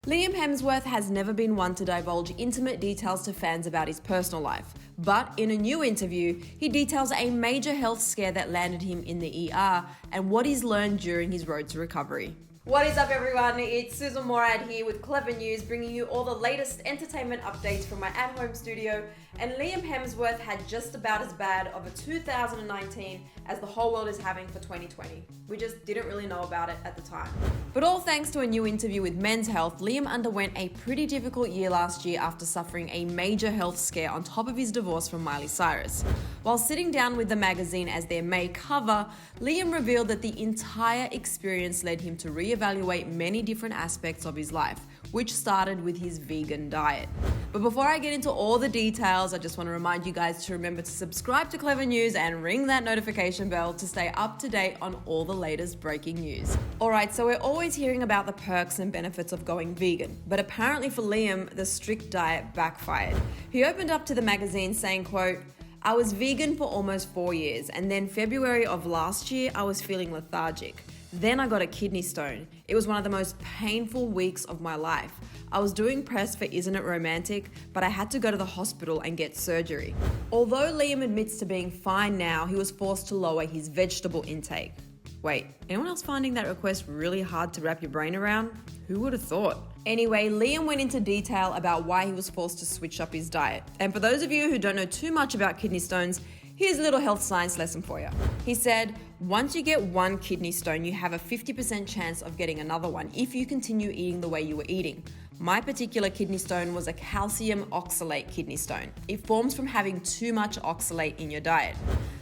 Liam Hemsworth has never been one to divulge intimate details to fans about his personal life, but in a new interview, he details a major health scare that landed him in the ER and what he's learned during his road to recovery. What is up, everyone? It's Sussan Mourad here with Clevver News, bringing you all the latest entertainment updates from my at-home studio. And Liam Hemsworth had just about as bad of a 2019 as the whole world is having for 2020. We just didn't really know about it at the time. But all thanks to a new interview with Men's Health, Liam underwent a pretty difficult year last year after suffering a major health scare on top of his divorce from Miley Cyrus. While sitting down with the magazine as their May cover, Liam revealed that the entire experience led him to reevaluate many different aspects of his life, which started with his vegan diet. But before I get into all the details, I just want to remind you guys to remember to subscribe to Clevver News and ring that notification bell to stay up to date on all the latest breaking news. Alright, so we're always hearing about the perks and benefits of going vegan, but apparently for Liam, the strict diet backfired. He opened up to the magazine saying, quote, "I was vegan for almost 4 years, and then February of last year, I was feeling lethargic. Then I got a kidney stone. It was one of the most painful weeks of my life. I was doing press for Isn't It Romantic, but I had to go to the hospital and get surgery." Although Liam admits to being fine now, he was forced to lower his vegetable intake. Wait, anyone else finding that request really hard to wrap your brain around? Who would have thought? Anyway, Liam went into detail about why he was forced to switch up his diet. And for those of you who don't know too much about kidney stones, here's a little health science lesson for you. He said, once you get one kidney stone, you have a 50% chance of getting another one if you continue eating the way you were eating. My particular kidney stone was a calcium oxalate kidney stone. It forms from having too much oxalate in your diet.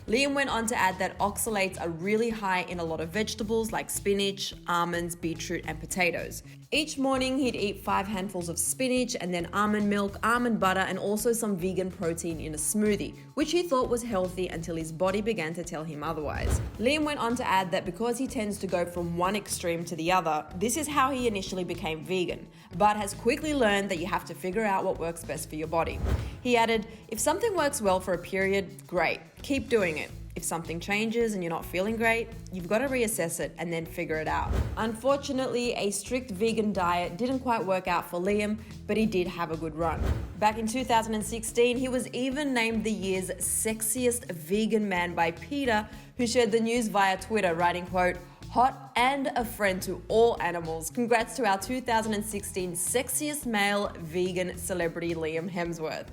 Liam went on to add that oxalates are really high in a lot of vegetables like spinach, almonds, beetroot, and potatoes. Each morning he'd eat 5 handfuls of spinach and then almond milk, almond butter, and also some vegan protein in a smoothie, which he thought was healthy until his body began to tell him otherwise. Liam went on to add that because he tends to go from one extreme to the other, this is how he initially became vegan, but has quickly learned that you have to figure out what works best for your body. He added, if something works well for a period, great, keep doing it. If something changes and you're not feeling great, you've got to reassess it and then figure it out. Unfortunately, a strict vegan diet didn't quite work out for Liam, but he did have a good run. Back in 2016, he was even named the year's sexiest vegan man by PETA, who shared the news via Twitter, writing, quote, "Hot and a friend to all animals. Congrats to our 2016 sexiest male vegan celebrity, Liam Hemsworth."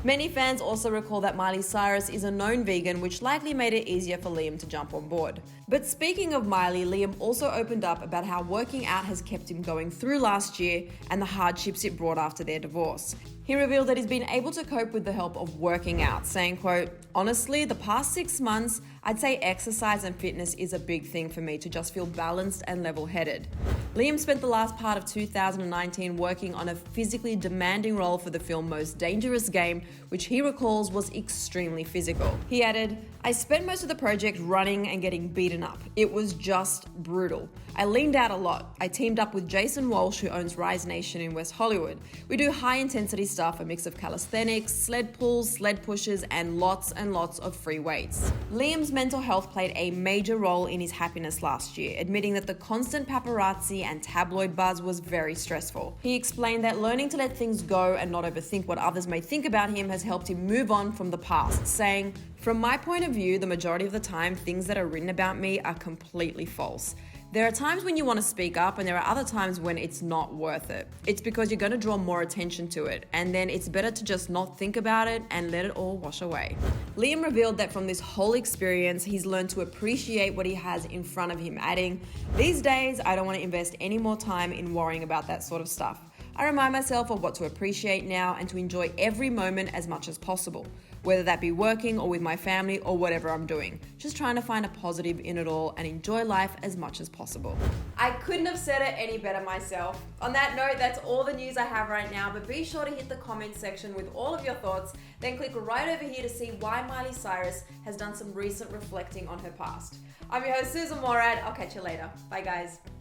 Many fans also recall that Miley Cyrus is a known vegan, which likely made it easier for Liam to jump on board. But speaking of Miley, Liam also opened up about how working out has kept him going through last year and the hardships it brought after their divorce. He revealed that he's been able to cope with the help of working out, saying, quote, "Honestly, the past 6 months, I'd say exercise and fitness is a big thing for me to just feel balanced and level-headed." Liam spent the last part of 2019 working on a physically demanding role for the film Most Dangerous Game, which he recalls was extremely physical. He added, "I spent most of the project running and getting beaten up. It was just brutal. I leaned out a lot. I teamed up with Jason Walsh, who owns Rise Nation in West Hollywood. We do high-intensity stuff, a mix of calisthenics, sled pulls, sled pushes, and lots of free weights." Liam's mental health played a major role in his happiness last year, admitting that the constant paparazzi and tabloid buzz was very stressful. He explained that learning to let things go and not overthink what others may think about him has helped him move on from the past, saying, "From my point of view, the majority of the time, things that are written about me are completely false. There are times when you want to speak up and there are other times when it's not worth it. It's because you're going to draw more attention to it, and then it's better to just not think about it and let it all wash away." Liam revealed that from this whole experience, he's learned to appreciate what he has in front of him, adding, "These days, I don't want to invest any more time in worrying about that sort of stuff. I remind myself of what to appreciate now and to enjoy every moment as much as possible, whether that be working or with my family or whatever I'm doing. Just trying to find a positive in it all and enjoy life as much as possible." I couldn't have said it any better myself. On that note, that's all the news I have right now, but be sure to hit the comment section with all of your thoughts, then click right over here to see why Miley Cyrus has done some recent reflecting on her past. I'm your host, Sussan Mourad. I'll catch you later. Bye, guys.